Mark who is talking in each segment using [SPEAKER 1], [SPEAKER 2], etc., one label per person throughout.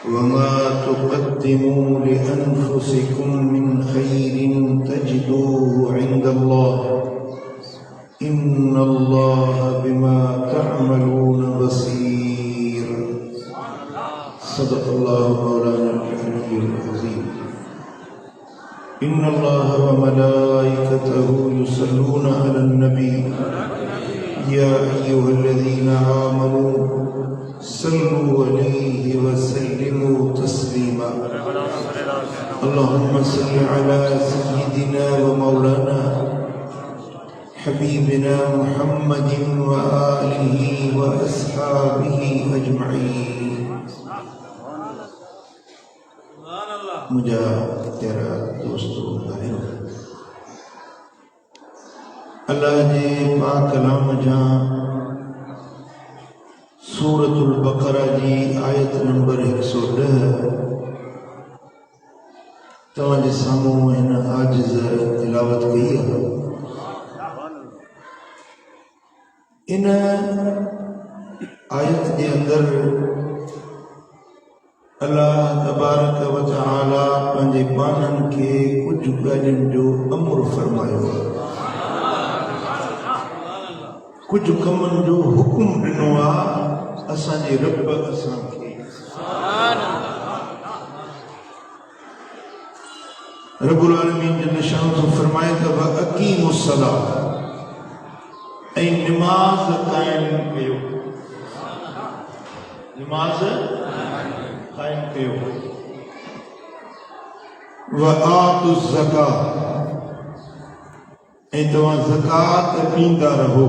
[SPEAKER 1] वमा तुक़द्दिमू लिअन्फुसिकुम मिन खैरिन तजिदूहु इंदल्लाह इन्नल्लाह बिमा तअमलून बसीर। सदक़ल्लाहु मौलाना अल-अलीयुल अज़ीम। इन्नल्लाह व मलाइकतहु युसल्लूना अलन नबी या अय्युहल्लज़ीना आमनू सल्लु अलैहि व सल्लिमू तस्लीमा। अल्लाहुम्मा सल्लि अला सय्यिदिना व मौलाना हबीबिना मुहम्मदिन व आलिहि व अस्हाबिहि अजमईन। मुझा तेरा दोस्तों भाइयों, अल्लाह जे पाक कलाम जा सूरतुल बकरा जी आयत नंबर 110 तव्हांजे साम्हूं हिन आजिज़ तिलावत कई है। इन आयत के अंदर अल्लाह तबारक व तआला पंहिंजे पाननि खे कुछ ॻाल्हियुनि जो अमर फरमायो, कुछ कमनि जो हुकुम ॾिनो आहे असांजे रब असांखे। रब्बुल आलमीन जल शानहु फरमाए त अक़ीमुस सलाह ऐं निमाज़ क़ाइम कयो, निमाज़ क़ाइम कयो। व आतुज़ ज़कात ऐं तव्हां ज़कात ॾींदा रहो।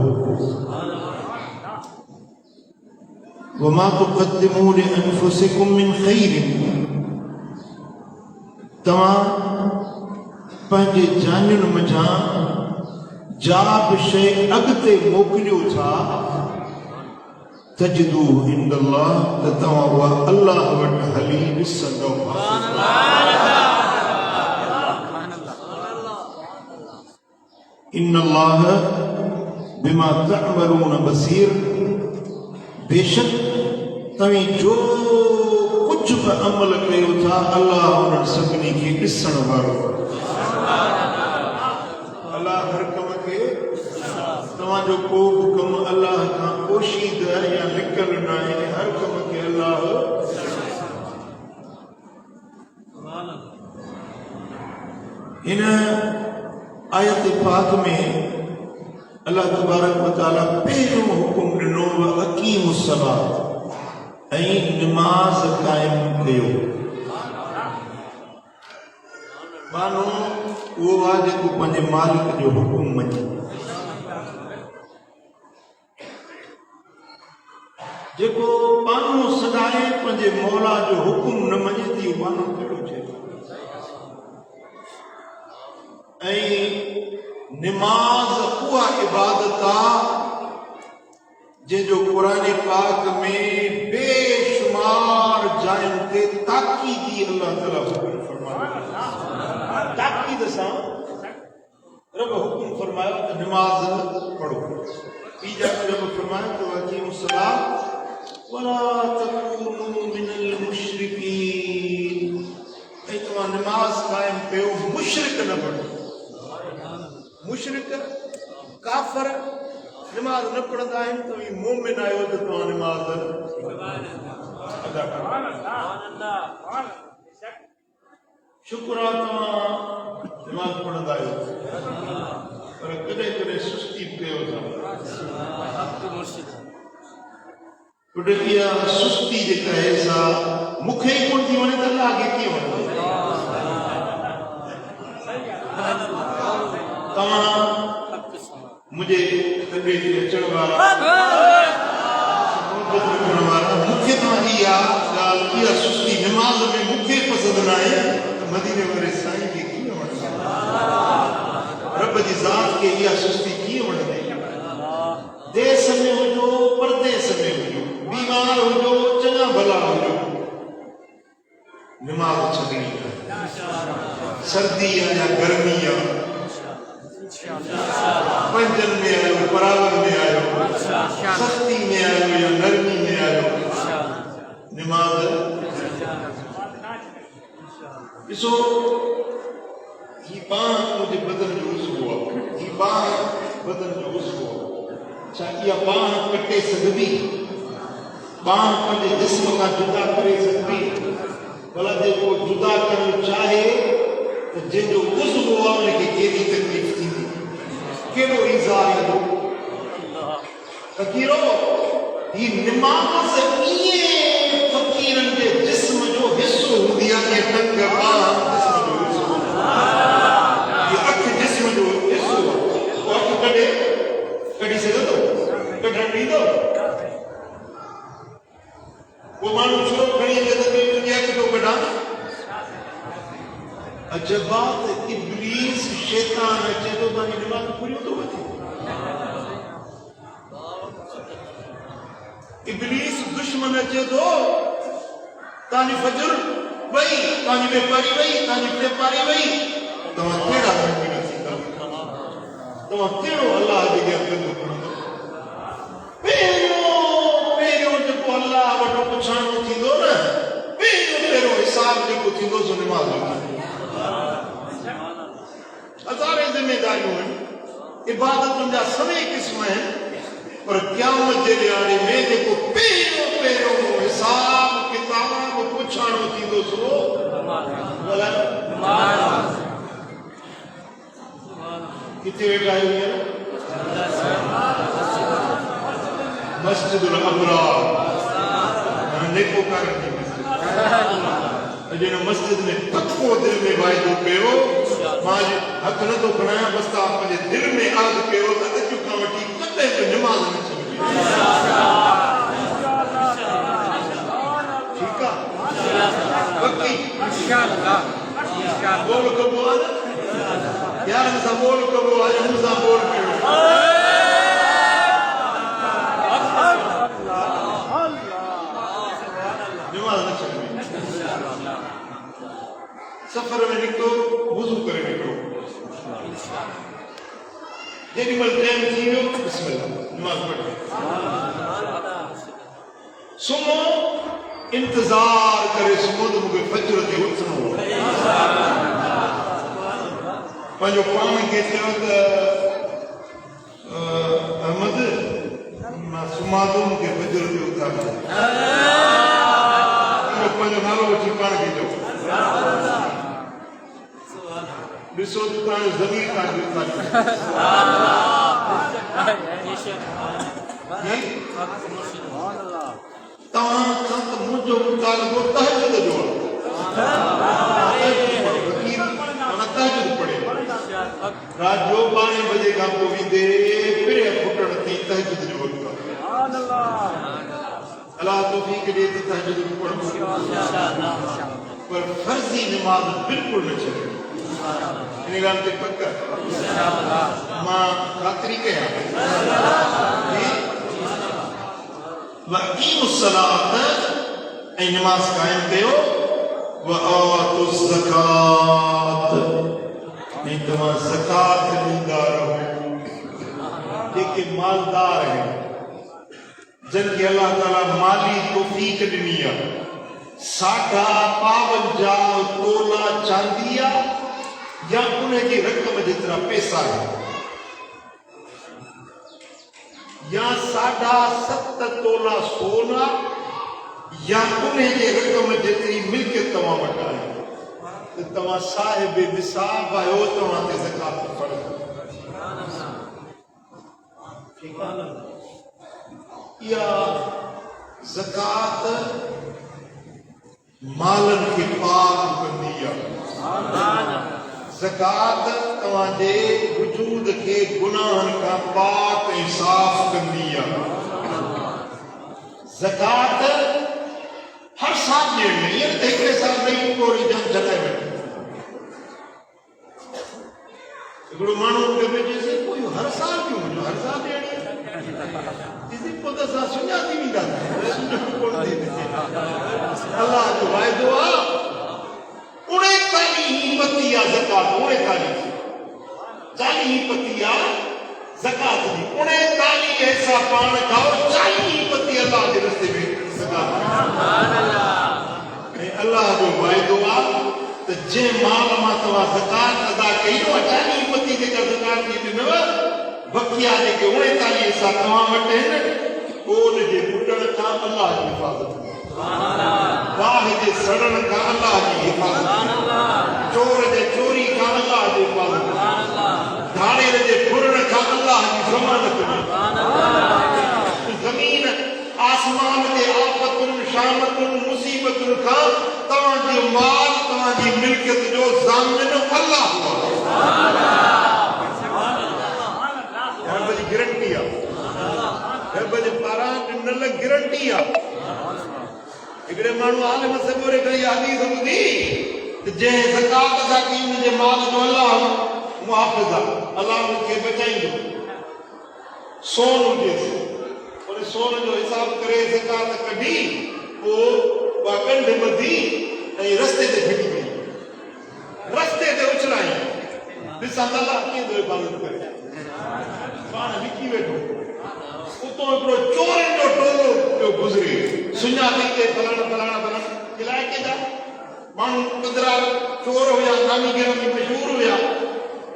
[SPEAKER 1] वमा तुक़द्दिमू लिअन्फुसिकुम मिन खैरिन, तव्हां पंहिंजे जानियुनि मंझां जा बि शइ अॻिते मोकिलियो था तजिदू इंदल्लाह, त तव्हां उहा अल्लाह वटि हली ॾिसंदव। इन्नल्लाह बिमा तअमलून बसीर, बेशक तव्हीं जो कुछ बि अमल कयो था अल्लाह उन्हनि सभिनी खे ॾिसण वारो। अल्लाह हर कम खे, तव्हांजो को बि कमु अल्लाह खां पोशीदा या लिकल न आहे, हर कम खे अल्लाह। इन आयत पाक में अल्लाह तबारक व तआला पहिरियों हुकुम ॾिनो व अक़ीमुस सलात ऐं निमाज़ क़ाइम कयो। मानो उहो आहे जेको पंहिंजे मालिक जो हुकुम मञे, जेको मानो सदाए पंहिंजे मौला जो हुकुम न मञे थी, मानो कहिड़ो चए। ऐं निमाज़ उहा इबादत आहे जंहिंजो क़ुरान पाक में बेशुमार जायुनि ते ताकीदी अल्लाह ताला हुकुम फरमायो। ताकीद सां रब हुकुम फरमायो त निमाज़ पढ़ो। ॿी जॻह रब फरमायो त अक़ीमुस सलाह वला तकूनू मिनल मुशरिकीन, ऐं तव्हां निमाज़ क़ाइम कयो, मुशरिक न बणो। मुशरिक काफ़िर निमाज़ न पढ़ंदा आहिनि, तव्हीं मोमिन आहियो त तव्हां निमाज़ अदा कयो। शुक्र आहे तव्हां निमाज़ पढ़ंदा आहियो, पर कॾहिं कॾहिं सुस्ती कयो था। इहा सुस्ती जेका आहे सा मूंखे ई कोन थी वञे त अल्लाह खे कीअं वञे। तव्हां मुझे तबे ते अचण वारा मूंखे तव्हांजी इहा सुस्ती निमाज़ में मूंखे पसंदि न आहे त मदीने वारे साईं खे कीअं वणंदी, रब जी ज़ात खे इहा सुस्ती कीअं वणंदी। देश में हुजो परदेस में हुजो, बीमार हुजो चङा भला हुजो, निमाज़ छॾणी आहे। सर्दी आहे या गर्मी आहे, पंजन में आयो, परावन में आयो, सख्ती में आयो या नरमी में आयो, निमाज़ ॾिसो ही बांह मुंहिंजे बदन जो उज़्व आहे, ही बांह बदन जो उज़्व आहे। छा इहा बांह कटे सघबी? बांह पंहिंजे जिस्म खां जुदा करे सघबी? भला जेको जुदा करणु चाहे त जंहिंजो उज़्व आहे उनखे केॾी तकलीफ़ थींदी, केॾो ईज़ा ईंदो। फ़क़ीरो, ही निमाज़ ईअं फ़क़ीरनि जे जिस्म जो हिसो हूंदी आहे जीअं टंग बांह जिस्म जो हिसो, हीअ अखि जिस्म जो हिसो आहे। पोइ अखि कढी सघंदो? कढणु ॾींदो? वो माण्हू छो खणी अचे त तुंहिंजी अखि थो कढां? अजबात इब्लीस शैतान अचे थो तव्हांजी निमाज़ पूरियूं थो वठे। इब्लीस दुश्मन अचे थो, तव्हांजी फजर वई, तव्हांजी बेपारी वई, तव्हांजी बेपारी वई, तव्हां कहिड़ा मुमकिन थींदा? तव्हां कहिड़ो अलाह जे अॻियां कंदो खणंदो? पहिरियों जेको अलाह वटि पुछाणो थींदो न, पहिरियों हिसाब जेको थींदो सो निमाज़ जो थींदो। हज़ारें ज़िमेदारियूं आहिनि, इबादतुनि जा सभई क़िस्म आहिनि, पर क़यामत जे ॾियारे में जेको पहिरियों हिसाब किताब पुछाणो थींदो सो किथे वेठा आहियो? मस्जिदुल अबरार, नेकोकारनि जी मस्जिद। अॼु हिन मस्जिद में पको दिल में वाइदो कयो, मां हथ नथो खणायां, बसि तव्हां पंहिंजे दिल में आद कयो त अॼु खां वठी कॾहिं बि निमाज़ न छॾिबी। ठीकु आहे? पकी बोल कबो आहे न? यारनि सां बोल कबो आहे, मूं सां बोल कयो। निमाज़ न छॾिबी। सफ़र में निकितो, वुज़ू करे निकिरो। जेॾी महिल टाइम थी वियो, बिस्मिल्लाह, निमाज़ पढ़ो। सुम्हो, इंतज़ार करे सुम्हो त मूंखे फजर ते उथणो हो। पंहिंजो पाण खे चयो त अहमद, मां सुम्हां थो, मूंखे फजर ते उथारियो। पंहिंजो नालो वठी पाण खे चयो। ॾिसो त तव्हांजो ज़मीर तव्हांखे उथारियो। तव्हां सां त मुंहिंजो मुतालबो तहज्जुद जो आहे। तहज्जुद पढ़े रात जो 12 बजे खां पोइ वेंदे फिरे फुटण ताईं तहज्जुद जो वक़्तु आहे। अलाह तौफीक ॾे त तहज्जुद पढ़ो, पर फर्ज़ी निमाज़ बिल्कुलु न छॾियो। इन ॻाल्हि ते पक मां ख़ातिरी कयां। वक़ीमुस्सलात ऐं निमाज़ क़ाइम कयो, वआतुज़्ज़कात ऐं तव्हां ज़कात ॾींदा रहो। जेके मालदार आहिनि, जिनखे अल्लाह ताला माली तौफीक ॾिनी आहे, 52 तोला चांदी आहे या उनजी रक़म जेतिरा पैसा आहिनि, या 7.5 तोला सोना या उनजी रक़म जेतिरी मिल्कियत तव्हां वटि आहे, त तव्हां साहिब निसाब आहियो, तव्हां ते ज़कात फ़र्ज़ आहे। इहा ज़कात मालनि खे पाक कंदी आहे। ज़कात तव्हांजे वजूद खे गुनाहनि खां पाक ऐं साफ़ कंदी आहे। ज़कात हर साल ॾियणी आहे, ईअं त हिकिड़े साल में पूरी जान जॻाए वठे। हिकिड़ो माण्हू मूंखे चएसि, पोइ हर साल क्यों मुंहिंजो हर साल ॾियणी आहे? पोइ त असां सुञाती वेंदासीं। अलाह जो वाइदो आहे, 39 पती आहे ज़कात, 40 पती आहे ज़कात जी, 39 ऐसा पाण खाओ, 40 पती अलाह जे रस्ते में ज़कात। जे माल मां तव्हां ज़कात अदा कई न अटानी उम्मती जेका ज़कात ॾींदव बकिया जेके 39 सां तव्हां वटि आहिनि कोन जे ॿुॾण खां अलाह जी हिफ़ाज़त वाह जे सड़ण खां अलाह जी हिफ़ाज़त चोर जे चोरी खां अलाह जी हिफ़ाज़त धाड़ेर जे फुरण खां अलाह जी ज़मानत ज़मीन आसमान जे आफ़तुनि शामतुनि मुसीबतुनि खां तव्हांजो माल तव्हांजी मिल्कियत जो ज़ामिन अल्लाह जी गारंटी आहे रब जे पारां ॾिनल गारंटी आहे हिकिड़े माण्हू आलिम सबूरे करे हदीस ॿुधी त जंहिं ज़कात अदा कई उन जे माल जो अल्लाह मुहाफ़िज़ आहे अल्लाह उनखे बचाईंदो सोन हुजेसि उन सोन जो हिसाब करे ज़कात कढी पोइ उहा कंढ ॿधी ऐं रस्ते ते फिटी वई रस्ते ते उछलाई ॾिसां त अल्लाह कीअं थो हिफ़ाज़त करे पाण लिकी वेठो उतो हिकिड़ो चोरनि जो टोलो पियो गुज़रे सुञाती ते फलाणा फलाणा फलाणा इलाइक़े जा माण्हू पंद्रहं चोर हुया नामी गिरामी मशहूर हुया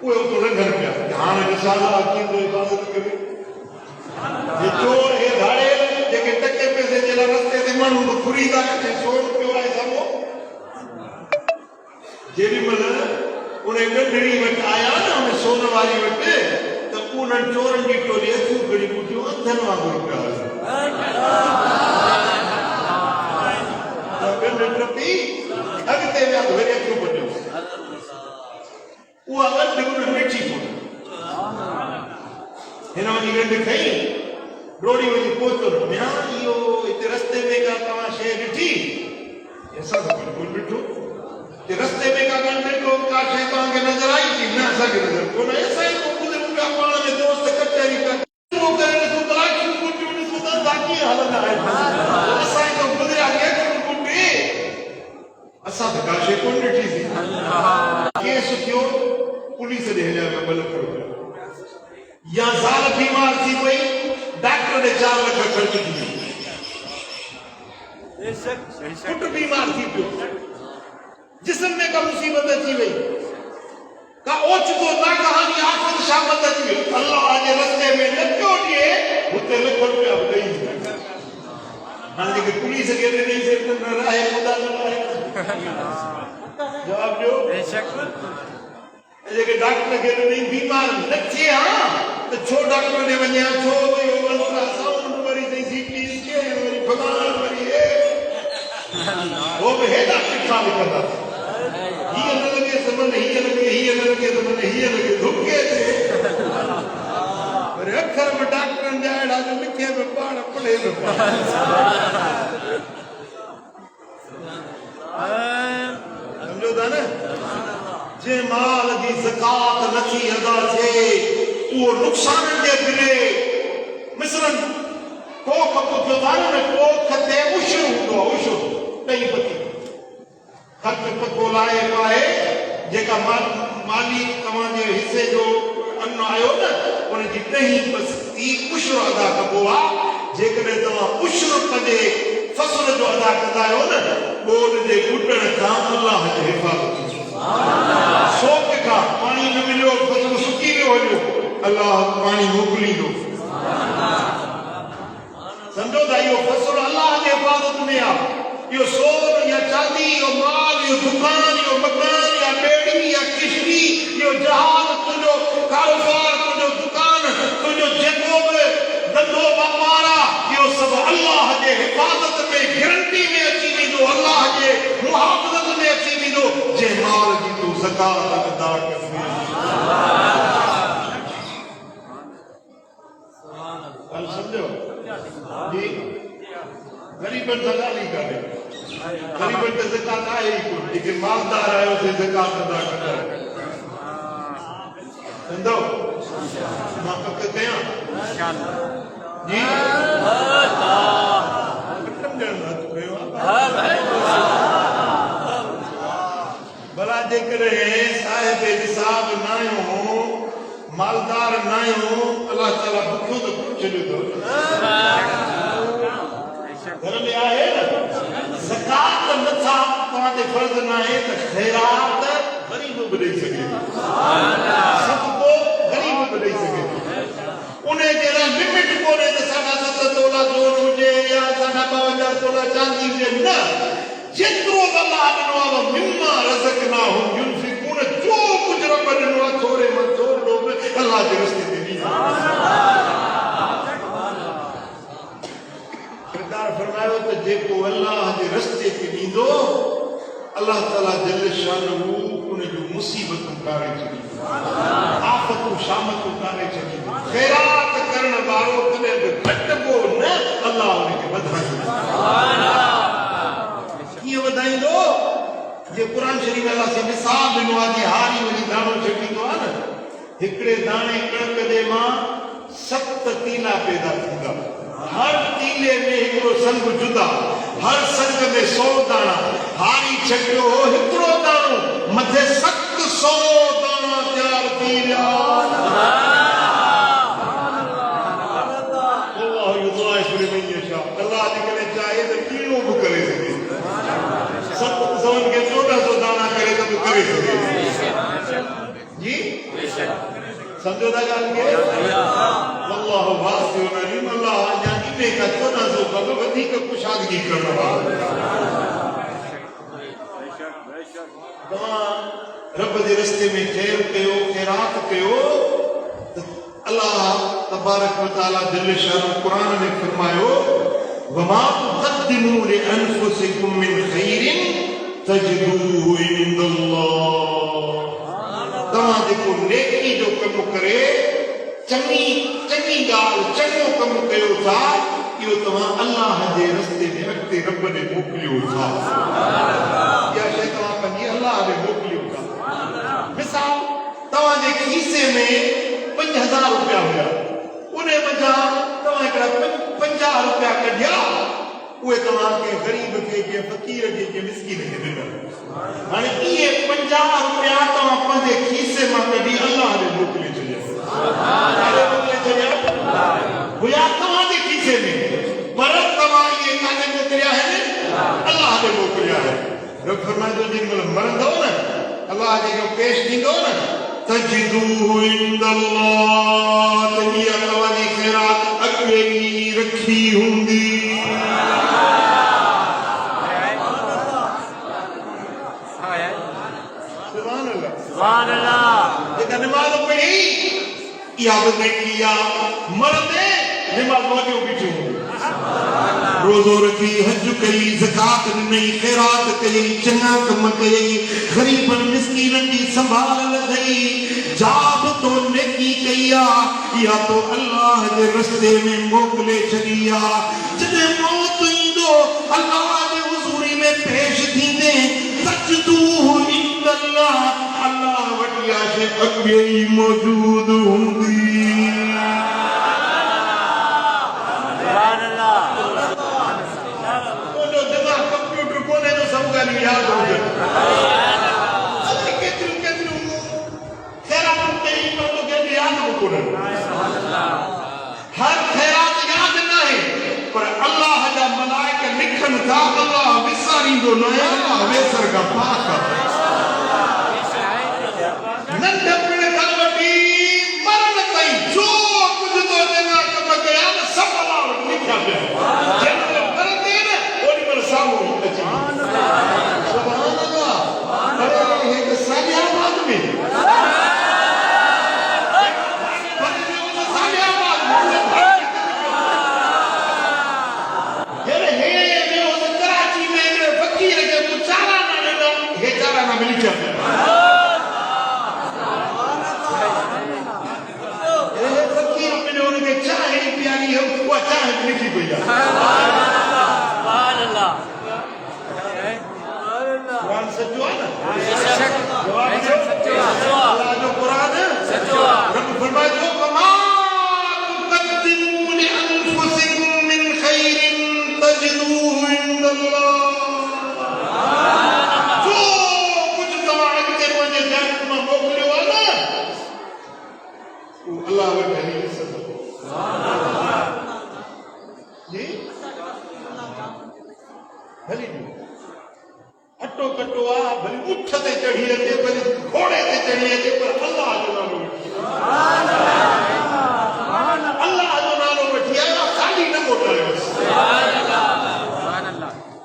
[SPEAKER 1] उहे उतो लंघनि पिया हाणे ॾिसां अल्लाह कीअं थो हिफ़ाज़त करे ये चोर हे धाड़ेल जेके टके पैसे जे लाइ रस्ते ते माण्हू घुरी था कनि चोर पियो आहे साम्हूं जेॾीमहिल उन ॻंढड़ी वटि आया न उन सोन वारी वटि त उन्हनि चोरनि जी टोली अखियूं खणी ॿुधियूं अंधनि वांगुरु पिया ॻंढ टपी अॻिते विया त वरी अखियूं ॿधियूं उहा ॻंढ उन मिठी कोन हिन वञी ॻंढ खई डोड़ी वञी पहुतो म्या इहो हिते रस्ते में का तव्हां शइ ॾिठी असां त बिल्कुलु ॾिठो रस्ते में का ॻंढ ॾिठो का शइ तव्हांखे नज़र आई थी न असांखे नज़र कोन आई असां ई गुज़रूं पिया पाण में दोस्त कचहरी पिया करे ॾिसूं त अखियूं कुटियूं ॾिसूं त असां कीअं हलंदा आहियूं असां ई गुज़रिया अखियूं कुटी असां त का शइ कोन ॾिठीसीं केस थियो पुलिस ॾे हलिया विया 2 लख रुपया या ज़ाल बीमार थी वई डॉक्टर ने 4 लाख खर्च किए पुट बीमार थी पियो जिस्म में का मुसीबत अची वई का ओचितो ना कहानी आफत शामत अची वई अल्लाह जे रस्ते में न पियो ॾिए हुते लख रुपया ॾेई हाणे जेके पुलिस खे ॾिनी से न रहे ख़ुदा न रहे जवाब ॾियो जेके डॉक्टर खे ॾिनी बीमार न थिए हा त छो डॉक्टर ने वञे छो वई अल्ट्रासाउंड वरी सीटी स्कैन वरी फलाणा वरी वो बि हेॾा चिठा लिखंदा हीअ न लॻे त मन हीअ लॻे हीअ न लॻे त मन हीअ लॻे धुके ते वरी अखर में डॉक्टरनि जा अहिड़ा जो लिखे में पाण पढ़े बि सम्झो था न जे माल जी ज़कात नथी अदा थिए उहो नुक़साननि जे फिरे मिसरन कोख पुछो था न कोख ते उशर हूंदो आहे उशर ॾही पती ख़र्च पको लाए पाए जेका माली तव्हांजे हिसे जो अन्न आयो न उनजी ॾही पती उशर अदा कबो आहे जेकॾहिं तव्हां उशर पंहिंजे फसल जो अदा कंदा आहियो न ॿोॾ जे ॿुॾण खां अलाह जी हिफ़ाज़त सोक खां पाणी न मिलियो फसल सुकी वियो हलियो अल्लाह पाणी मोकिलींदो सम्झो था इहो फसल अल्लाह जे हिफ़ाज़त में आहे इहो सोन या चांदी इहो माल इहो दुकान इहो मकान या ॿेड़ी या किश्ती इहो जहाज तुंहिंजो कारोबार तुंहिंजो दुकान तुंहिंजो जेको बि धंधो वापार आहे इहो सभु अल्लाह जे हिफ़ाज़त में गारंटी में अची वेंदो अल्लाह जे मुहाफ़िज़त में अची वेंदो जे माल जी तूं ज़कात अदा कंदे समझो जी गरीबन ज़कात ही करे गरीबन ते ज़कात आहे ही कोन जेके मालदार आयो से ज़कात अदा कंदा समझो मां पक कयां जी भला जेकॾहिं साहिब निसाब न आहियूं मालदार न आहियूं अल्लाह ताला बुखियो त छॾियो अथव घर में आहे न ज़कात नथा तव्हांते फर्ज़ न आहे त ख़ैरात ॿुधाई सघे सदको ग़रीब ॿुधाई सघे उन्हें जरा लिमिट कोने त साडा 7 तोला सोन हुजे या साडा 52 तोला चांदी हुजे न जेतिरो अल्लाह ॾिनो आहे मिम्मा रज़क़नाहुम युनफिकून जो कुझु रब ॾिनो आहे थोरे में थोरो अल्लाह जे रस्ते ते ॾींदा सरकार फरमायो त जेको अल्लाह जे रस्ते ते ॾींदो अल्लाह ताला जल शानहू उन जो मुसीबतूं कारे छॾींदो आफ़तूं शामतूं कारे छॾींदो ख़ैरात करण वारो कॾहिं बि घटिबो न अल्लाह उनखे वधाईंदो कीअं वधाईंदो जे क़ुर शरीफ़ अल्लाह से मिसाल ॾिनो आहे कि हारी वञी दाणो छॾींदो आहे न हिकिड़े दाणे कणक जे मां 7 तीला पैदा थींदा हर तीले में हिकिड़ो संग जुदा हर संग में 100 दाणा हारी छॾियो हो हिकिड़ो दाणो मथे 700 दाणा तयार थी विया अल्लाह जेकॾहिं चाहे त कीअं बि करे सघे 700 खे 1400 दाणा करे त बि करे सघे जी समझो था ॻाल्हि खे अल्लाह वासिउन अलीम अल्लाह अञा इन खां 1400 खां बि वधीक कुशादगी करण वारो तव्हां रब जे रस्ते में ख़ैर कयो ख़ैरात कयो अल्लाह तबारक व तआला जल शान कुरान में फरमायो वमा तुक़द्दिमू लिअनफुसिकुम मिन खैरिन तजदूहु इंदल्लाह तव्हां जेको नेकी जो कमु करे चङी ॻाल्हि चङो कमु कयो था इहो तव्हां अल्लाह जे रस्ते में अॻिते रब ॾे मोकिलियो था इहा शइ तव्हां पंहिंजी अल्लाह ॾे मोकिलियो था मिसाल तव्हांजे खीसे में 5000 रुपया हुया उन वजह तव्हां हिकिड़ा 50 रुपया कढिया उहे तव्हांखे ग़रीब खे के फ़क़ीर खे के मिस्कीन खे ॾिना हाणे इहे 50 रुपया तव्हां पंहिंजे खीसे मां कढी अल्लाह ॾे मोकिले छॾिया हुया तव्हांजे खीसे में पर तव्हां इहे काॾे मोकिलिया आहिनि अल्लाह ॾे मोकिलिया आहिनि रब फरमाईंदो जेॾीमहिल मरंदव न अल्लाह जेको पेश थींदो न तजदूहु इंदल्लाह त इहा तव्हांजी ख़ैरात अॻे ई रखी हूंदी सुभान अल्लाह जेका निमाज़ पढ़ी इहा बि नेकी आहे मरंदे निमाज़ वाजिब बीठियूं रोज़ो रखी हज कई ज़कात ॾिनई ख़ैरात कई चङा कम कई ग़रीबन मिस्कीनन जी संभाल लॻई जा बि तो नेकी कई आहे इहा तो अल्लाह जे रस्ते में मोकिले छॾी आहे जॾहिं मौत ईंदो अल्लाह जे हुज़ूरी में पेश थींदे तजदूहु इंदल्लाह अल्लाह वटि इहा शइ अॻे ई मौजूद हूंदी याद हो गए केतिरियूं ख़ैरातूं कई पर मूंखे यादि न कोन्हनि हर ख़ैरात यादि न आहे पर अल्लाह जा मलाइक लिखनि था अल्लाह विसारींदो न आहे अल्लाह वेसर खां पाक आहे नंढपण खां वठी मरण ताईं जो कुझु तो चङा कम कया न सभु अल्लाह वटि लिखिया पिया जंहिंमहिल मरंदे न ओॾीमहिल साम्हूं अची सुभान अल्लाह अरे हिक सालियाबाद में कराची में फकीर के चारा ना ॾिना हे चारा ना मिली जाते फकीर में उनके चाहे प्यारी है वो चाहे लिखी पई है सुभान अल्लाह कुरान सच्चो है ना जवाब सच्चो है अल्लाह जो कुरान है सच्चो है रब फरमाते वमा तुक़द्दिमू लिअनफुसिकुम मिन खैरिन तजदूहु इंदल्लाह जो कुछ तव्हां अॻिते पंहिंजे जात में मोकिलियो आहे न उहो अल्लाह वटि हली ॾिसंदो जी हली कट्टो कट्टो आ भली उठ ते चढ़ी अचे भली घोड़े ते चढ़ी अचे पर अल्लाह जो नालो वठी अल्लाह जो नालो वठी आयो खाली न मोटायो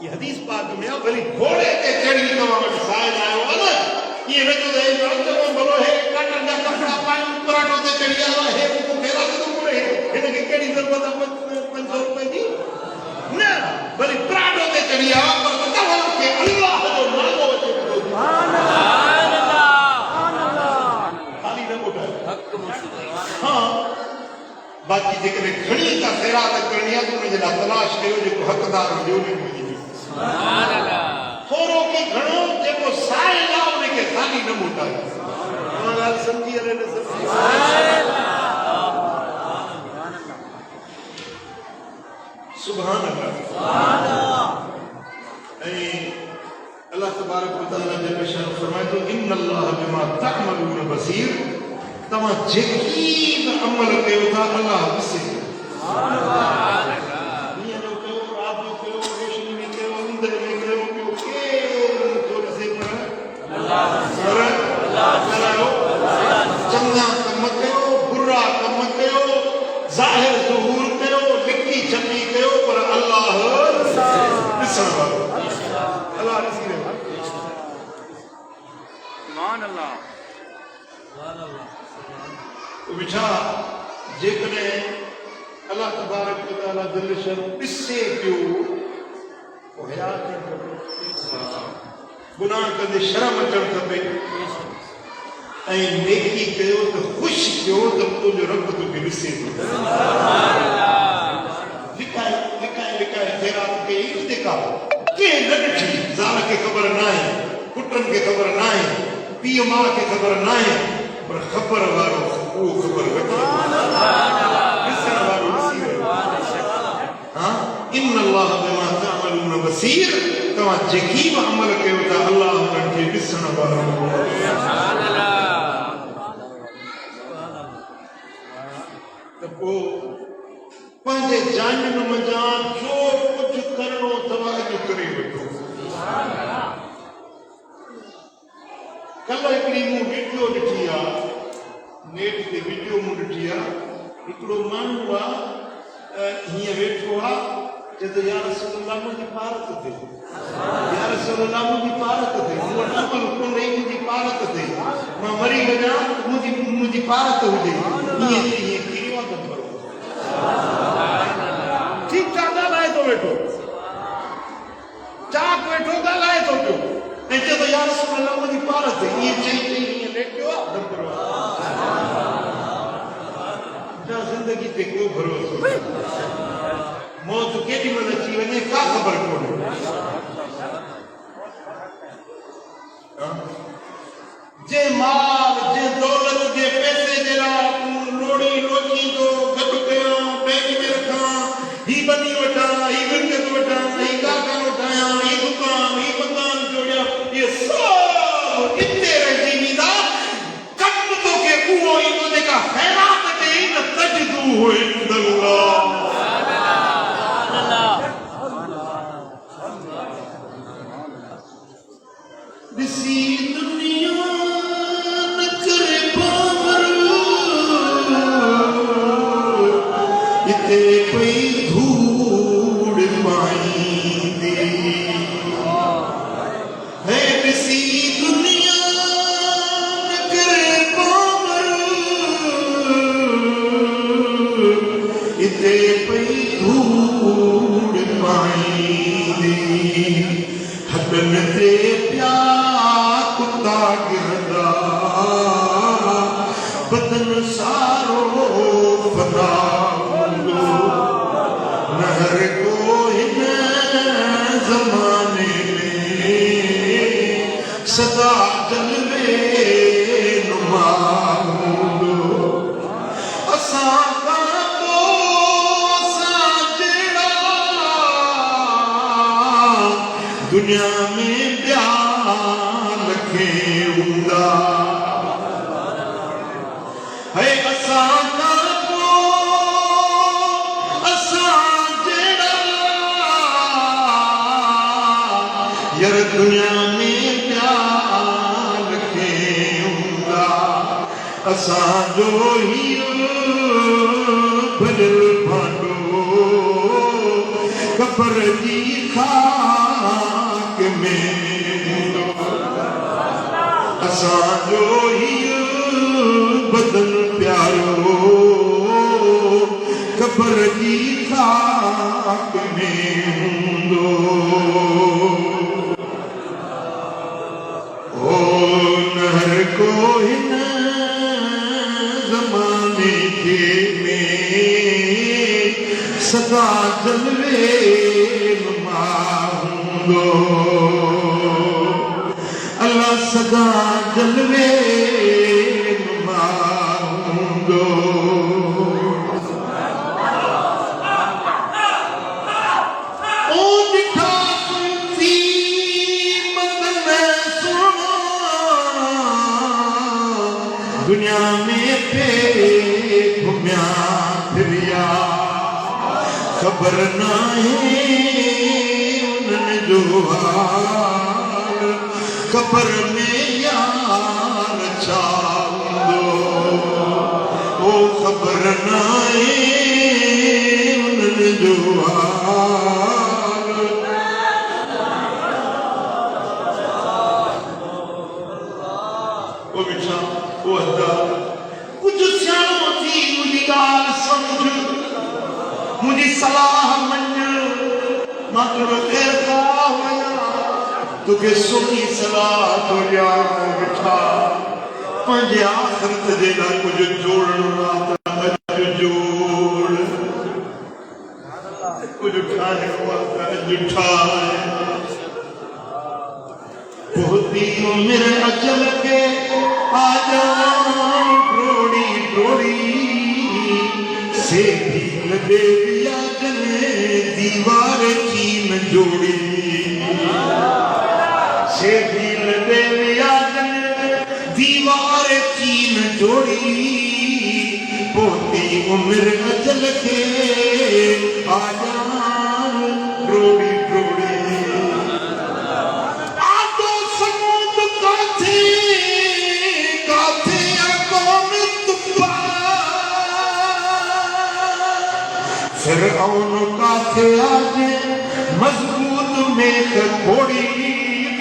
[SPEAKER 1] ये हदीस पाक में भली घोड़े ते चढ़ी तवा वटि साहिब आयो न ये न जो दे रात में बोलो है काटन जा कपड़ा पाई पराठो ते चढ़ी आयो है को मेरा तो बोले इन के केड़ी जरूरत है 500 रुपए दी न भली पराठो ते चढ़ी आयो पर तवा के अल्लाह जो नालो वठी सुभान अल्लाह खाली न मोटायो हक मुस्लिम हां बाकी जेकॾहिं खणी था ख़ैरात करणी आहे त उनजे लाइ तलाश कयो जेको हक़दार हुजे उन खे ॾिजो सुभान अल्लाह थोरो की घणो जेको साइल आहे उनखे खाली न मोटायो उहा ॻाल्हि सम्झी अरे न सम्झी सुभान अल्लाह ऐं अल्लाह तबारक व तआला जल शान फरमाए थो इन अल्लाह बिमा तअमलून बसीर तव्हां जेकी बि अमल कयो था अल्लाह ॾिसे सुभान अल्लाह ॾींहं जो कयो रात जो कयो रोशनी में कयो अंदरि में कयो ॿियो केरु नथो ॾिसे पर अल्लाह चङा कम कयो बुरा कम कयो ज़ाहिर ज़हूर कयो लिकी छपी कयो पर अल्लाह ॾिसण वारो अल्लाह ॾिसी रहियो सुभान अल्लाह विछा जेकॾहिं अल्लाह तबारक व तआला जल शान ॾिसे पियो पोइ हया करणु खपे गुनाह कंदे शर्म अचणु खपे ऐं नेकी कयो त ख़ुशि थियो त तुंहिंजो रब तोखे ॾिसे थो लिकाए लिकाए लिकाए ख़ैरात कई जेका के न ॾिठी ज़ाल खे ख़बर न आहे पुटनि खे ख़बर न आहे पीउ माउ खे ख़बर न आहे पर ख़बर वारो वो ख़बर वठी ॾिसण वारो ॾिसी रहियो हाँ इन अल्लाह बिमा तअमलून बसीर तव्हां जेकी बि अमल कयो था अल्लाह उन्हनि खे ॾिसण वारो त पोइ पंहिंजे जानियुनि मंझां जो कुझु करणो अथव अॼु करे वठो कल्ह हिकिड़ी मूं वीडियो ॾिठी आहे नेट ते वीडियो मूं ॾिठी आहे हिकिड़ो माण्हू आहे हीअं वेठो आहे चए थो या रसूल अल्लाह मुंहिंजी पारत थिए या रसूल अल्लाह मुंहिंजी पारत थिए मूं वटि अमल कोन्हे मुंहिंजी पारत थिए मां मरी वञा मुंहिंजी पारत हुजे हीअं किरियो आहे ठीकु ठाक ॻाल्हाए थो वेठो चाक वेठो ॻाल्हाए थो पियो ऐं चए थो या रसूल अल्लाह मुंहिंजी पारत ईअं चई हीअं लेटियो आहे जिंदगी ते को भरोसो मौत केॾी महिल अची वञे का ख़बर कोन्हे जे माल जे दौलत जे पैसे जे लाइ लोड़ी लोचींदो गॾु कयां बैंक में रखां ही बनी वठां ही मिल्कियत वठां ही कारखानो ठाहियां ही दुकान ही मकान जोड़ियां इहे सभु हिते रहिजी वेंदा कमु तोखे उहो ईंदो जेका ख़ैरात ते न तजदू عند الله ॾिसी दुनिया न करे पावर हिते पई धूड़ पाईंदी है ॾिसी दुनिया न करे पावर हिते पई धूड़ पाईंदी हथनि ते प्या कुत्ता गिरंदा बदन सारो फना हूंदो न हर को हिन ज़माने में सदा जलवे नुमा हूंदो असां दुनिया में प्यार रखे हूंदा है असां जहिड़ा यार दुनिया में प्यार रखेऊंगा असां जो हीरो भजल भांडो कब्र जी खाक में असां जो हीरो बदन प्यारो कब्र जी खाक में हूंदो ओ नहर को हिन ज़माने के में सदा जलवे नुमा हूंदो अल्लाह सदा जलवे नुमा हूंदो दुनिया में पे घुमिया फिरिया खबर नाहे उन्हनि जो हाल कब्र में यार छा हूंदो ओ खबर नाहे उन्हनि जो हाल ओ बिछा ओ अदा कुछ सियाणो थी मुझी ॻाल्हि सम्झ मुझी सलाह मञ मां तुंहिंजो ख़ैर ख़्वाह आहियां तोखे सुहिणी सलाह थो ॾियां वेठा पंहिंजे आख़िरत जे लाइ कुझु जोड़णो आहे त अॼु जोड़ कुझु ठाहिणो आहे त अॼु ठाहे होती उम्र अजल के आजा ड्रोड़ी ड्रोड़ी से भी देविया जने दीवार की न जोड़ी से भी देविया जने दीवार की न जोड़ी होती उम्र अजल के आजा ड्रोड़ी ड्रोड़ी फिरऔन काथे आजे मजबूत में खोड़ी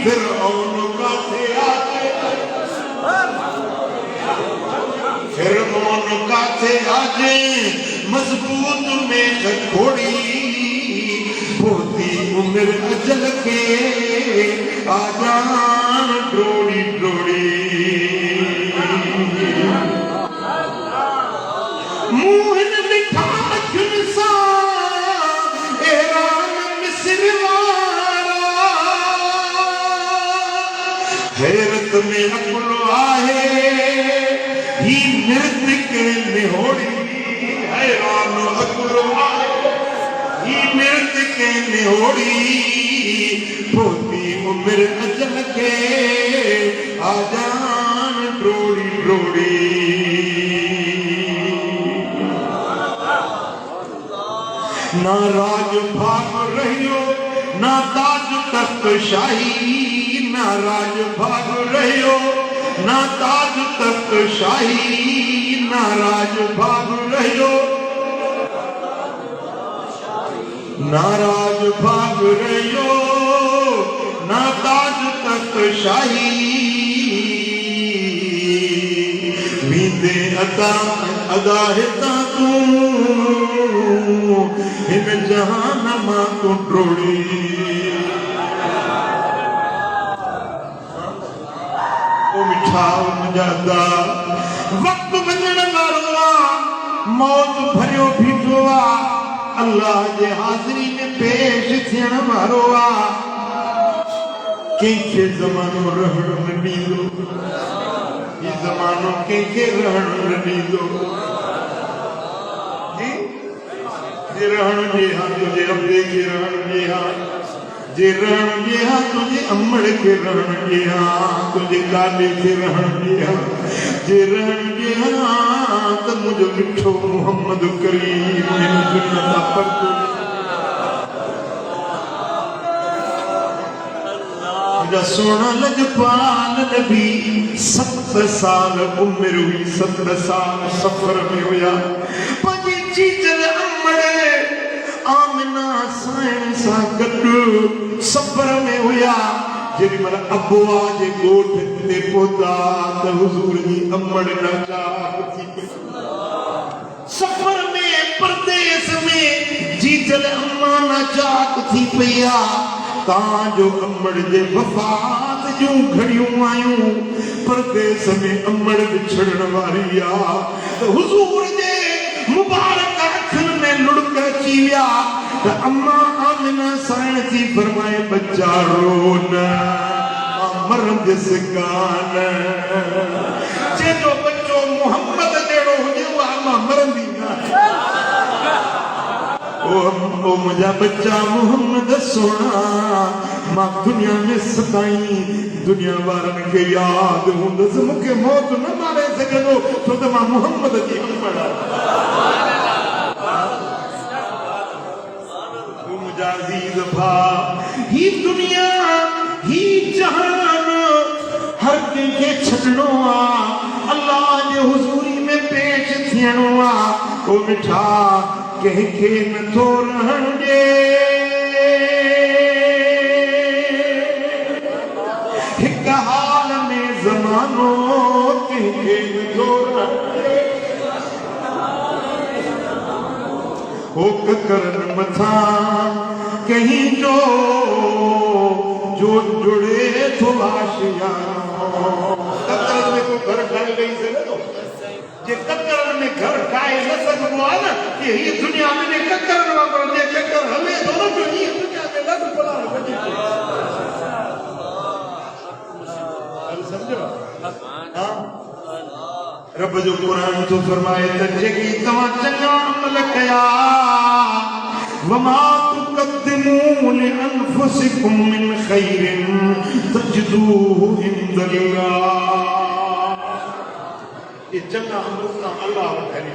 [SPEAKER 1] फिरऔन काथे आजे फिरऔन काथे आजे मजबूत में खोड़ी होती उम्र अजल के आजान ड्रोड़ी ड्रोड़ी मुहन मिठा झुलसा ऐरान मिसरवारा हैरत में अकुल आहे ही नृत्य के निहोड़ी हैरान अकुल आहे ही नृत्य के निहोड़ी होती उम्र अजल के आजान ड्रोड़ी ड्रोड़ी ना राज भाग रहियो ना ताज तख्त शाही ना राज भाग रहियो ना ताज तख्त शाही ना राज भाग रहियो ना राज भाग रहियो ना ताज तख्त शाही वींदे अता अदा हितां तूं हिन जहान मां तूं ड्रोड़ी ओ मिठा मुंहिंजा वक़्तु वञण वारो आहे मौत भरियो बीठो आहे अल्लाह जे हाज़िरी में पेश थियण वारो आहे कंहिंखे ज़मानो रहण न ॾींदो ही ज़मानो कंहिंखे रहण न ॾींदो रहण जे हा तुझे अब्बे के रहण जे हा जे रहण जे हा तुझे अम्मड़ के रहण जे हा तुझे लाले के रहण जे हा जे रहण जे हा त मुझो मिठो मोहम्मद करीम हिन सुन्नत पर मुझा सोना लजपाल नबी 7 साल उम्र हुई 7 साल सफर में हुआ पंजी चीजल अमड़े आमिना साइन सा गड्डू सफर में हुआ जेडी मल अबुआ जे गोठ ते पोता त हुजूर जी अमड़ ना चाक थी सफर में परदेस में जीजल अम्मा ना चाक थी पिया तां जो अमड़ जे वफात जूं घड़ियों आयूं परदेस में अमड़ बिछड़न वारी आ त हुजूर जे मुबारक अखिन में लुढ़क अची विया त अम्मा आमिना साइण थी फरमाए बच्चा रो न मरंदिस कान जे जो बच्चो मोहम्मद जहिड़ो हुजे उहा अम्मा मरंदी न ओ मुझा बच्चा मोहम्मद सोना मां दुनिया में सदाई दुनिया वारन के याद हुंदस मुखे मौत न मारे सघंदो छो त मां मोहम्मद जी अमड़ मुझा अज़ीज़ भा ही दुनिया ही जहान हर कंहिंखे छॾणो आहे अल्लाह जे हुज़ूरी में पेश थियणो आहे ओ मिठा कंहिंखे नथो रहण ॾे हिक हाल में ज़मानो कंहिंखे नथो रहण ॾे हो ककरनि मथां कहीं जो जुड़े तो आशियानो ककर में को घर ठाहे गई से न तो जे ककर में घर ठाहे न सकबो आ न कि ही दुनिया में ने ककर वांगुरु जे ककर हले तो न जो ही दुनिया में लग पड़ा वठी हल समझो हां रब जो कुरान तो फरमाए त जेकी तवा चंगा अमल कया वमा तुक़द्दिमू लिअन्फुसिकुम मिन खैरिन तजिदूहु इंदल्लाह ये चंगा अमल अल्लाह वटाली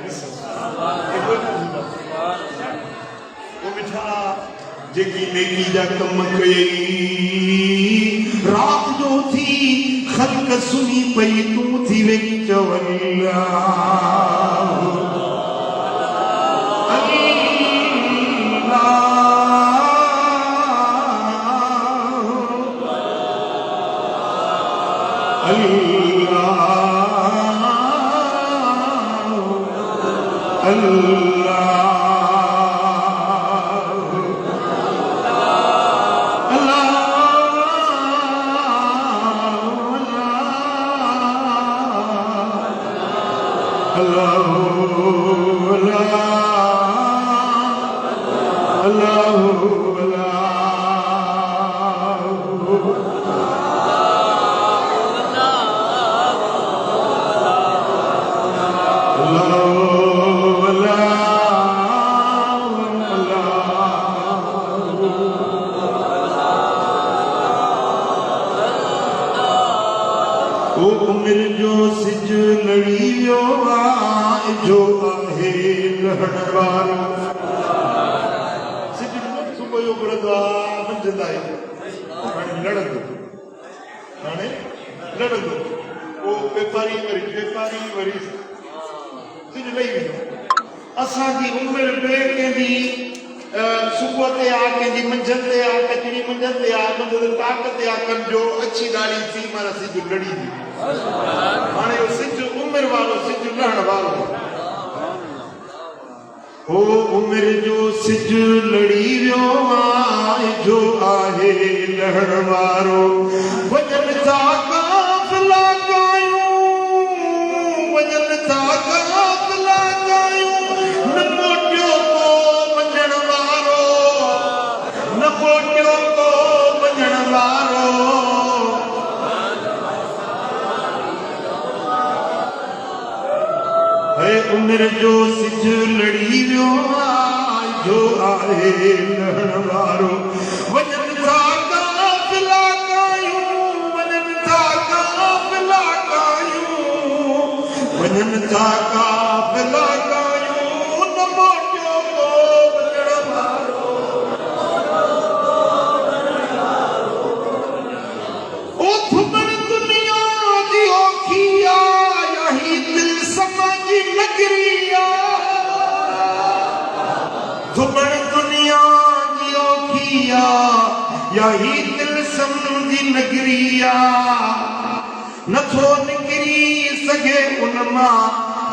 [SPEAKER 1] वो मिठा जेकी नेकी जा कम कई रात जो थी खल्क सुनी पई तू थी वेगी चवल्ला उम्र जो सिज लड़ी वियो जो आहे लहण वारो वजन था काफ़िला कायूं वजन था काफ़िला कायूं वजन था काफ़िला कायूं न मोटियो को वजन वारो जी नगरिया नथो निकरी सके उनमा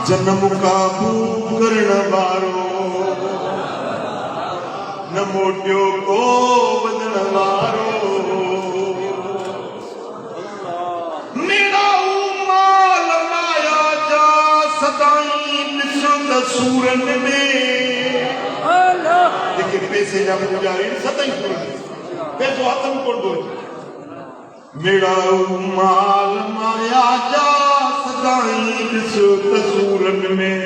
[SPEAKER 1] जन्म काबू करण वारो न मोटियो को बदन वारो मेरा माल माया जा सदाई निशुद्ध सूरन में लेकिन पैसे जा पुजारी सदाई सूरन पैसो हाथ में कोड दो मेरा माल माया जा सदाई निशुद्ध सूरन में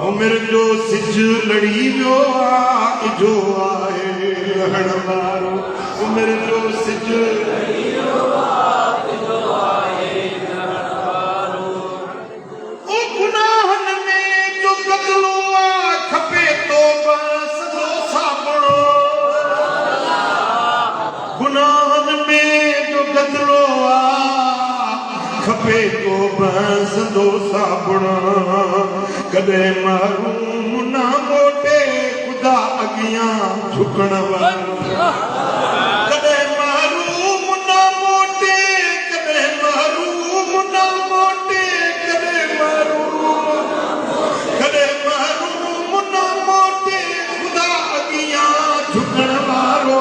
[SPEAKER 1] उम्र जो सिज लड़ी वियो आ जो आए रहण वारो उम्र जो सिज लड़ी वियो आ जो आए रहण वारो ओ गुनाहन में जो बदलो आ खपे तो बस दो साबणो गुनाहन में जो बदलो आ खपे तो बस दो साबणो कदे मारूं ना मोटे खुदा अगियां झुकण वारो कदे मारूं ना मोटे कदे मारूं ना मोटे कदे मारूं ना मोटे खुदा अगियां झुकण वारो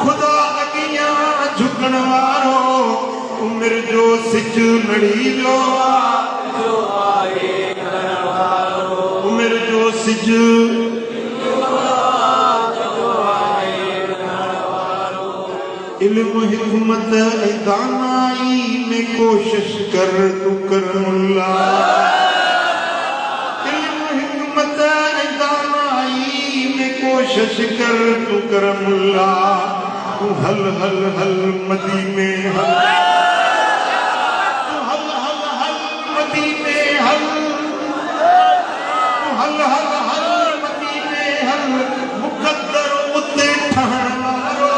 [SPEAKER 1] खुदा अगियां झुकण वारो उम्र जो सिज लड़ी वियो उम्र जो सिज इल्म हिकमत ऐं दानाई में कोशिश कर तू करमुल्ला इल्म हिकमत ऐं दानाई में कोशिश कर तू करमुल्ला तू हल हल हल मदी में हल हल हल हल मदीने हल मुकद्दर उते ठहण वारो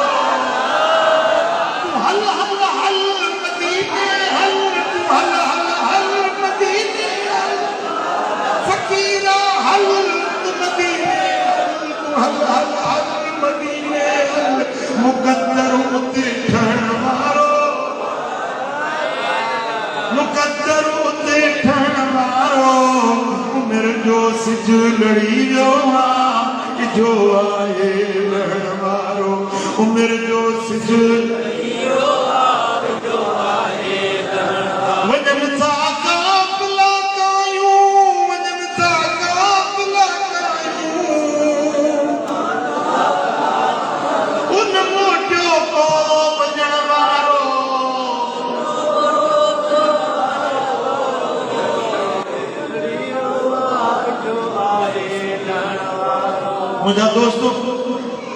[SPEAKER 1] तू हल हल हल मदीने हल तू हल हल हल मदीने हल फकीरा हल तू मदीने हल तू हल हल हल मदीने हल मुकद्दर उते ठहण वारो मुकद्दर उते ठहण वारो उम्र जो सिज लड़ी वियो आ जो आए रहण वारो उम्र जो सिज लड़ी वियो आ जो आए रहण वारो वजन था काफ़िला कायूं वजन था काफ़िला कायूं उन मोटियो को वजन वारो मुझा दोस्तों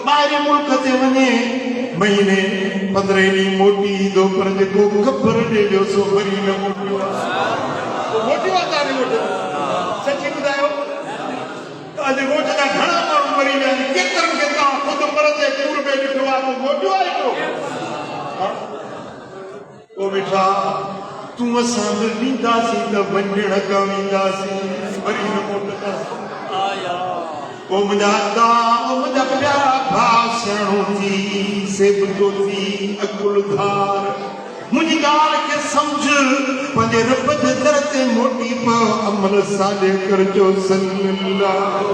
[SPEAKER 1] ॿाहिरि मुल्क ते वञे महीने 15 ॾींहं मोटी ईंदो पर जेको ख़बर ॾे वियो सो वरी न मोटियो मोटियो तारे वटि सची ॿुधायो अॼु ॻोठ जा घणा माण्हू मरी विया आहिनि केतिरनि खे तव्हां ख़ुदि मरंदे पूर में ॾिठो आहे तूं मोटियो आहे पियो ओ बेटा तूं असां बि ॾींदासीं त वञण खां वेंदासीं वरी न मोटंदासीं ओ मुझा प्यारा भाषणों थी सेबतो थी अकुलधार मुझी गाल के समझ पंजे रब जे दर ते मोटी पा अमल साले करजो सल्लल्लाहु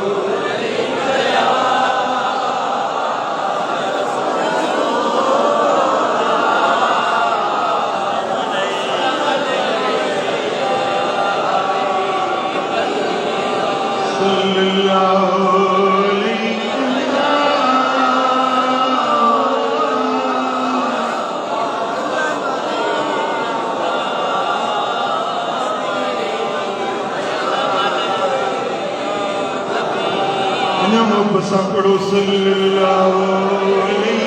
[SPEAKER 1] पढ़ो सल्लल्लाहु अलैहि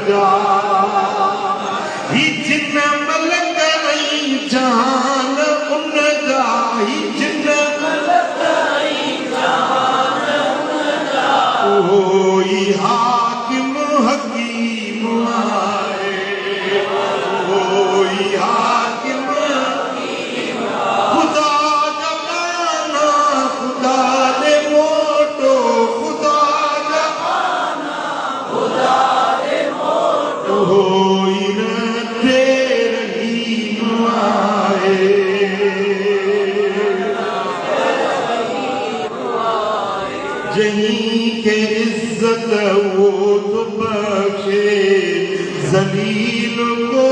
[SPEAKER 1] जा ही जिन मलक आई जान उन जा ही जिन मलक आई जान उन जा ओई हाकिम हकीम आए ओई हाकिम हकीम खुदा जमाना खुदा दे मोटो खुदा जमाना खुदा दे मोटो होई न तेरी आए जहीं के इज्जत वो तो बख्शे जलील को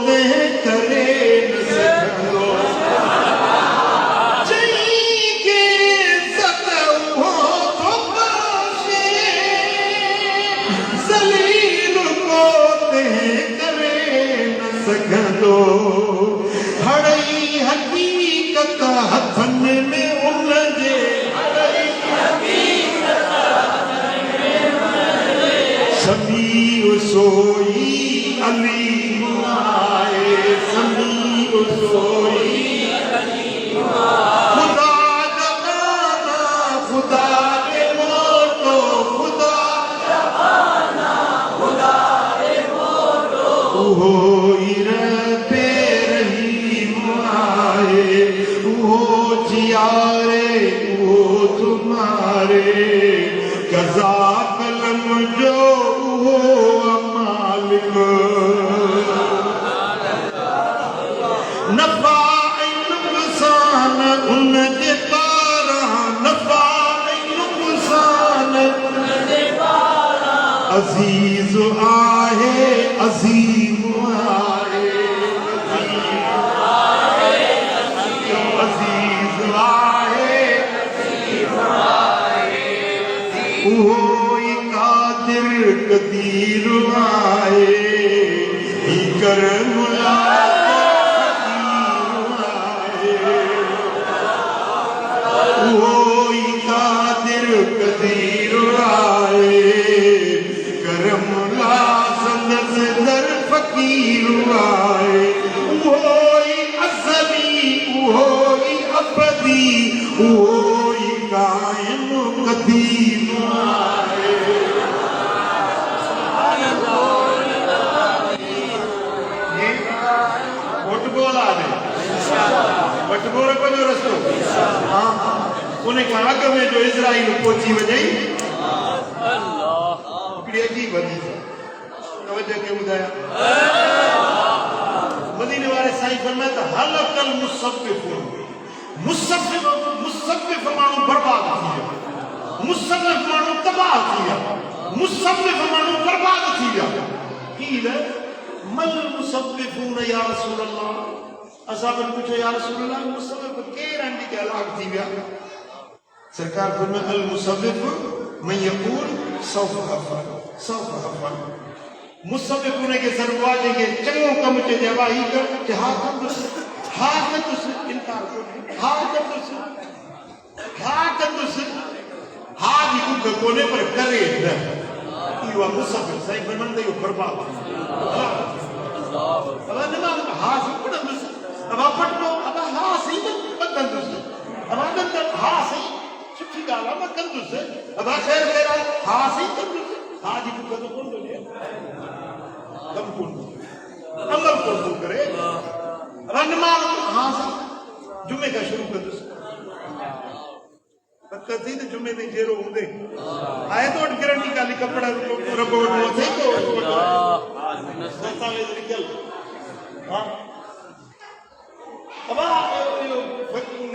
[SPEAKER 1] तह करे न सको जहीं के इज्जत वो तो बख्शे जलील को तह करे न सको हड़ई हकीकत हथन में उलझे समी सोई अली आए समी सोई खुदा जमाना खुदा के मोटो खुदा जमाना खुदा के मोटो होई रे रही आए वो जियारे वो तुम्हारे कज़ा कलम जो वो मालिक नफा नुकसान उनके पारा नफा नुकसान उनके पारा अजीज आहे अजीम आहे अजीज आहे ओई कादिर कदीर आए ही कर मुला ओई कादिर कदीर आए करम ला संदस दर फकीर आए ओई असली ओई अबदी ओई कायम कदीम आए वोटबोल आ गए वोटबोल को जो रस्तो हाँ उन्हें कहा कि मैं जो इजराइल पहुंची वजह अजीब हदीस तवज्जो के बुधाया मदीने वाले साईं फरमाया था हलकल मुसव्विफून मुसव्विफ माण्हू बर्बाद थी विया मुसव्विफ माण्हू तबाह थी विया मुसव्विफ माण्हू बर्बाद थी विया कील मल मुसव्विफून या रसूल अल्लाह असहाबन पूछो या रसूल अल्लाह मुसव्विफ केर आंदी के हलाक थी विया सरकार फरमाया अल मुसव्विफ मैं यकूल सौफ अफल मुसव्विफ के सरवाजे के चंगो कम चे देवा ही कर के हा कंदुस इनकार हा जी कुछ कोने पर करे न इवा मुसव्विफ सही फरमान दे बर्बाद अब नमाज हा सुपड़ मुस अब पटनो अब हा सही बदल अब अंदर हा सही सुठी गाल अब कंदुस अब खैर मेरा हा सही कंदुस हा जी कुछ तो कौन बोले कम कौन अमल कौन करे अब नमाज हा सही जुमे का शुरू कंदुस कथी तो जुमे में जेरो होंदे आए तो गारंटी काली कपड़ा रबोट वो थे तो दस्तावेज निकल हां अब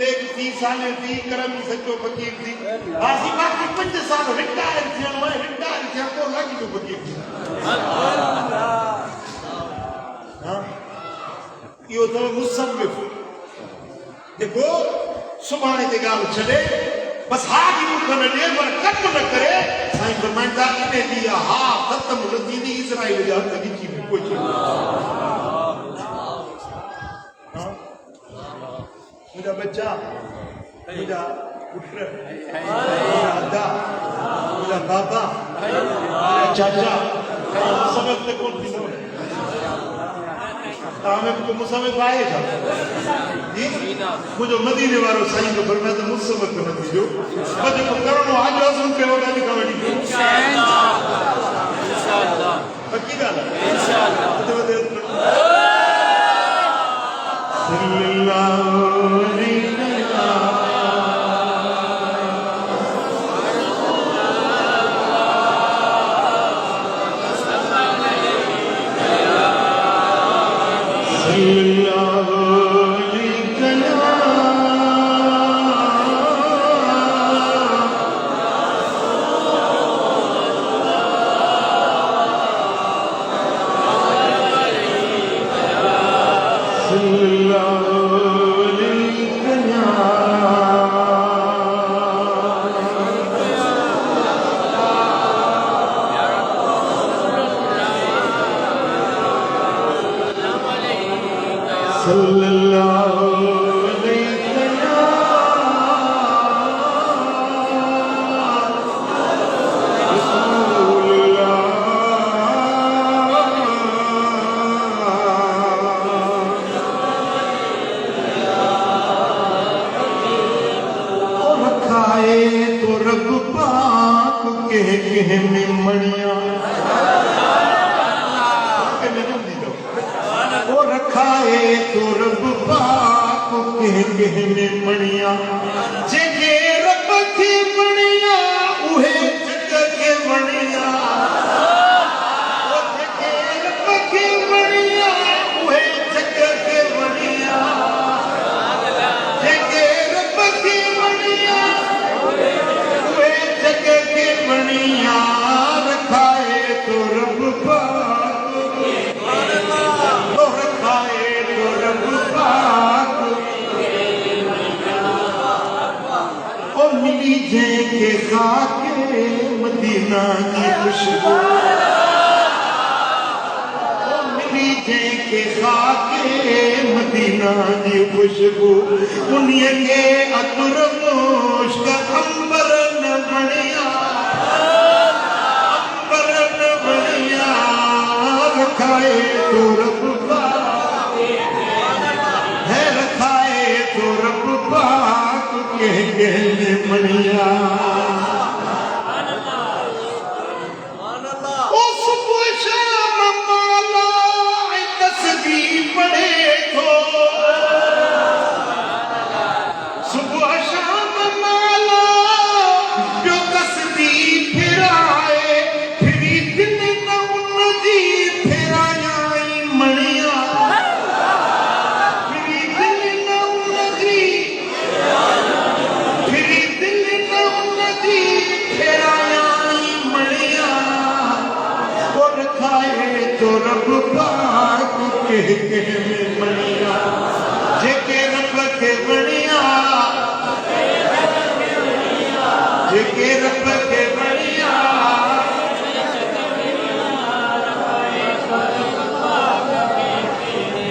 [SPEAKER 1] नेक थी साले थी करम सच्चो फकीर थी आसी बाकी 5 साल रिटायर थियणो है रिटायर थिया को लगी तो फकीर थी हां यो तो मुसव्विफ देखो सुभाणे ते गाल छडे बस हा की मुखन दे पर कट न करे साईं फरमाइंदा इने दिया हा खत्म रदी दी इजराइल जा तक की कोई हां मेरा बच्चा मेरा पुत्र मेरा दादा मेरा बाबा मेरा चाचा मुसविफ ते कौन थी तामे को मुसविफ आए था जी मुझे मदीने वालो साईं को फरमाया तो मुसविफ न थी जो बजे को करणो आज आज़म पे वडा लिखा वडी इंशाअल्लाह पक्की गाल इंशाअल्लाह सल्लल्लाहु अलैहि मदीना की खुशबू मिली के खाके मदीना की खुशबू उन्हीं के अतुर नोश का अंबर न बढ़िया रखाए तो रब है रखाए तो रब पाक के मणिया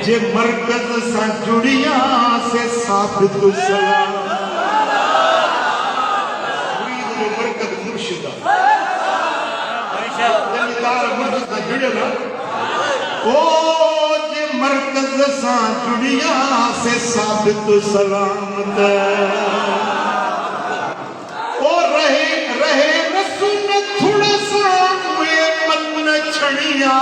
[SPEAKER 1] जे मरकज सा जुड़िया से साबित सलाम बरकत मुर्शिदा जमीदार मुर्शिद सा जुड़े ना ओ जे मरकज सा जुड़िया से साबित सलामत ओ रहे रहे रसूल थोड़ा सा हुए मन छड़िया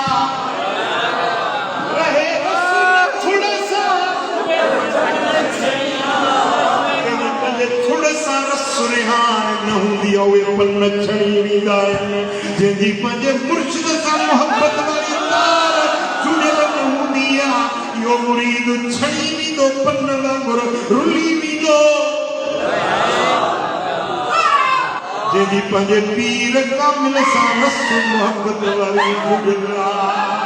[SPEAKER 1] जंहिंजी पंहिंजे मुर्शिद सां मोहब्बत वारी तार जुड़ियल न हूंदी आहे इहो मुरीद छड़ी वेंदो पन वांगुरु रुली वेंदो जंहिंजी पंहिंजे पीर कामिल सां रस मोहब्बत वारी जुड़ियल आहे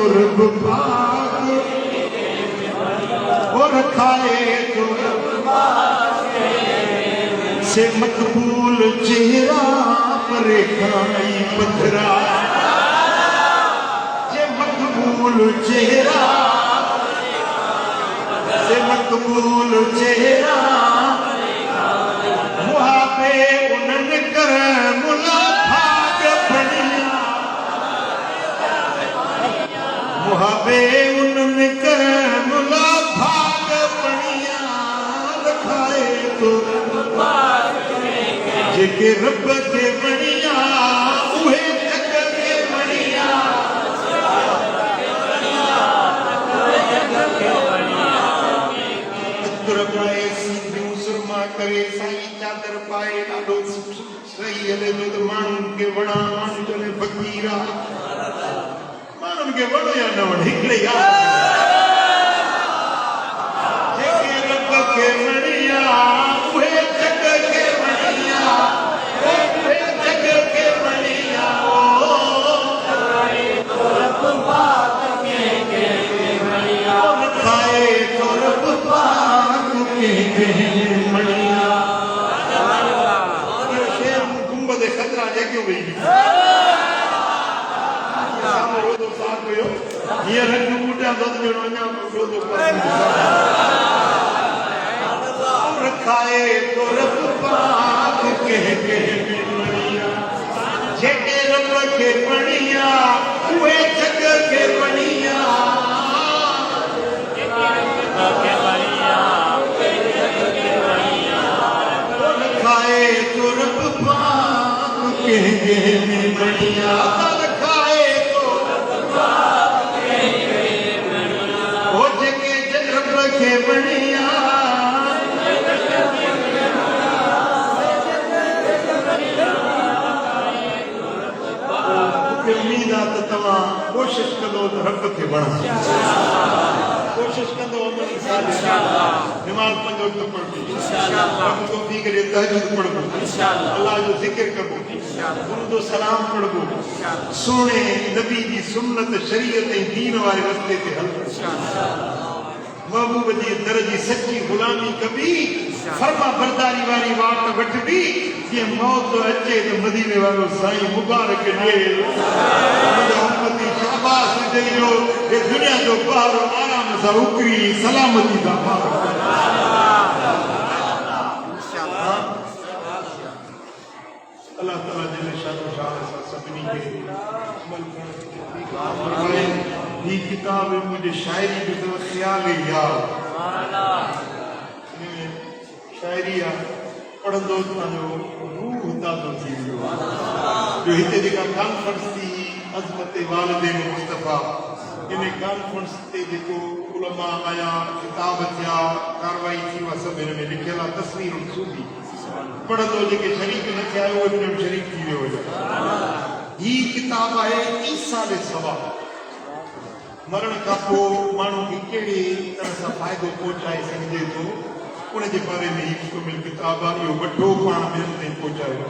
[SPEAKER 1] तो रब पाक और खाए तो से मकबूल चेहरा पर खाई पथरा जे मकबूल चेहरा से मकबूल चेहरा मुहाबे उन्हन कर मुलाकात बनिया मुहाबे उन्हन कर मुलाकात बनिया रखाए तो जेके रब के बनिया उहे जग के बनिया पाए सिंधियूं सुरमा करे साईं चादर पाए ॾाढो सही हले थो त माण्हुनि खे वणा माण्हू चवे फ़क़ीरा माण्हुनि खे वणो या न वणे हिकिड़े यादि जेके रब खे वणिया उहे जग खे वणिया उहे जग खे वणिया रब पाक खे वणिया खाए तो रब पाक मणिया शेर गुंबद खतरा जेके हुई रोज़ो साथ हुयो हीअ रंग बूटियां दद ॼणो अञा रोज़ो रखाए तो रब पाक के मणिया जेके रब खे मणिया उहे जग खे मणिया खाए तो रब पाक के मणिया खाए तो वो जेके रब खे मणिया उम्मीद आहे त तव्हां कोशिश कंदो त रब खे वणो कोशिश कंदो अमली सालिह नमाज़ पंज वक्त पढ़बो रब तौफीक ॾे तहज्जुद पढ़बो अल्लाह जो ज़िक्र करबो दुरूद सलाम पढ़बो सुहिणे नबी जी सुन्नत शरीयत ऐं दीन वारे रस्ते ते हलबो महबूब जी दर जी सच्ची गुलामी कबी फर्मा बरदारी वारी वाट वठबी जीअं मौत अचे त मदीने वारो साईं मुबारक ॾे उम्मती शाबाश ॾेइजो हे दुनिया जो ॿार आराम सां उकरी सलामती सां पार अल्लाह ताला जल शान सां सभिनी खे अमल करण जी तौफ़ीक़ फरमाए ही किताब मुझे शायरी जो तो ख्याल यार शायरी पढ़ंदो तव्हांजो रूह ताज़ो थी वियो जो हिते जेका कॉन्फ्रेंस थी अज़मत वालिदैन मुस्तफ़ा इन कॉन्फ्रेंस ते जेको उलमा आया किताब थिया कारवाई थी उहा सभु हिन में लिखियल आहे तस्वीर सूफ़ी पढ़ंदो जेके शरीक न थिया उहे बि शरीक थी वियो हुयो ही किताब आहे ईसा ॾे सवाब मरण खां पोइ माण्हू खे कहिड़ी तरह सां फ़ाइदो पहुचाए सघिजे थो उन जे बारे में ही मुकमिल किताब आहे इहो वठो पाण ॿियनि ताईं पहुचायो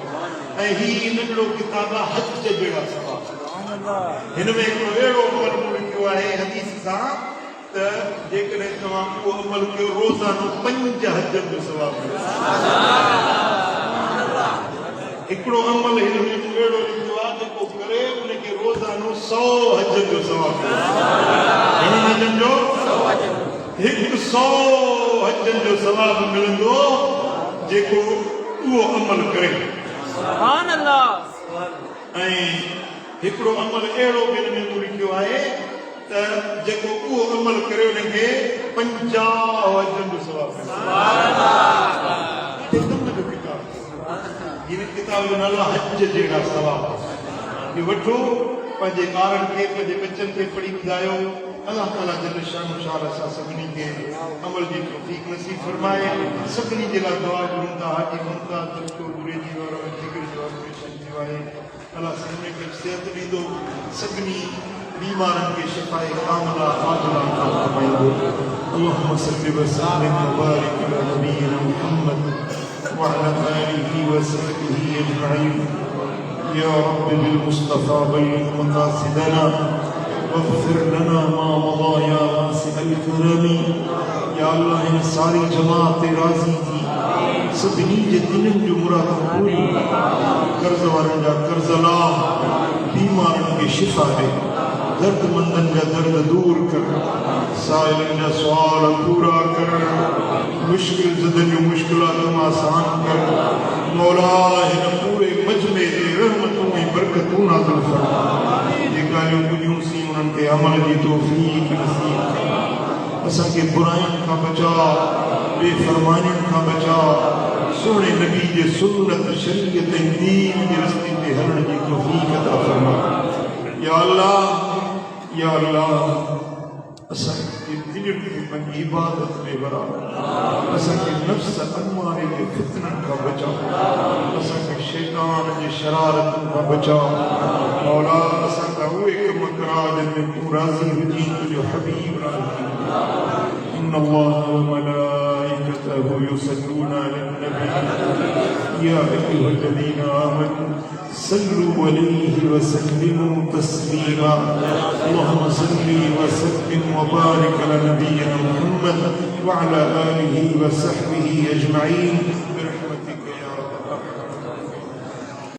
[SPEAKER 1] ऐं ही नंढड़ो किताब आहे हज जहिड़ा सवाब हिन में हिकिड़ो अहिड़ो अमल लिखियो आहे हदीस सां त जेकॾहिं तव्हां उहो अमल कयो रोज़ानो 5 हज जो सवाब हिकिड़ो अमल हिन में अहिड़ो लिखियो आहे जेको करे उनखे रोज़ानो 100 हज जो सवाब घणनि हजनि जो 100 हजनि जो सवाब मिलंदो जेको उहो अमल करे सुभान अल्लाह ऐं हिकिड़ो अमल अहिड़ो बि हिन में लिखियो आहे त जेको उहो अमल करे उनखे 50 हजनि जो सवाब मिलंदो हिन किताब जो नालो हज जहिड़ा सवाब इहो वठो पंहिंजे ॿारनि खे पंहिंजे बच्चनि खे पढ़ी ॿुधायो अल्लाह ताला जल शान शान सां सभिनी खे अमल जी तौफ़ीक़ नसीब फरमाए सभिनी जे लाइ दुआ घुरूं था हाजी मुमताज़ दस्तो गुरेजी वारो जिगर जो ऑपरेशन थियो आहे अल्लाह सभिनी खे सिहत ॾींदो सभिनी बीमारनि खे शिफ़ाए कामिला आजिला अता फरमाईंदो अल्लाहुम्मा सल्लि व सल्लिम व बारिक अला नबीना मुहम्मद व अला आलिहि व सहबिहि अजमईन या रब्बी बिल मुस्तफा बल्लिग मक़ासिदना वग़फ़िर लना मा मज़ा या वासिअल करमी। या अल्लाह इन सारी जमात राज़ी थी सभिनी जे दिननि जो मुराद पूरी कर्ज़ वारनि जा कर्ज़ ला, बीमारनि खे शिफ़ा ॾे, दर्दमंदनि जा दर्द दूर कर, साइलनि जा सुवाल पूरा कर, मुश्किल ज़दनि जूं मुश्किलातूं आसान कर। मौला हिन पूरे मजमे ते रहमतूं ऐं बरकतूं नाज़िल फरमा। जे ॻाल्हियूं ॿुधियूं सी उन्हनि खे अमल जी तौफ़ीक़ नसीब कर। असांखे बुराइयुनि खां बचा, बेफ़रमानियुनि खां बचा, सोने नबी जे सुन्नत शरीयत ऐं दीन जे रस्ते ते हलण जी तौफ़ीक़ अता फरमा। या अल्लाह, या अल्लाह, असांखे दिलनि खे पंहिंजी इबादत में वरा, असांखे नफ़्स अम्मारे जे फितननि खां बचा, असांखे शैतान जे शरारतुनि खां बचा। मौला असांखां उहे कम करा जिन में तूं राज़ी हुजी, तुंहिंजो हबीब राज़ी। इन्न अल्लाह व मलाइकतहु युसल्लूना अलन नबी या अय्युहल्लज़ीना आमनू सल्लू अलैहि व सल्लिमू तस्लीमा। अल्लाहुम्मा सल्लि व सल्लिम व बारिक अला नबिय्यिना मुहम्मद व अला आलिहि व सहबिहि अजमईन।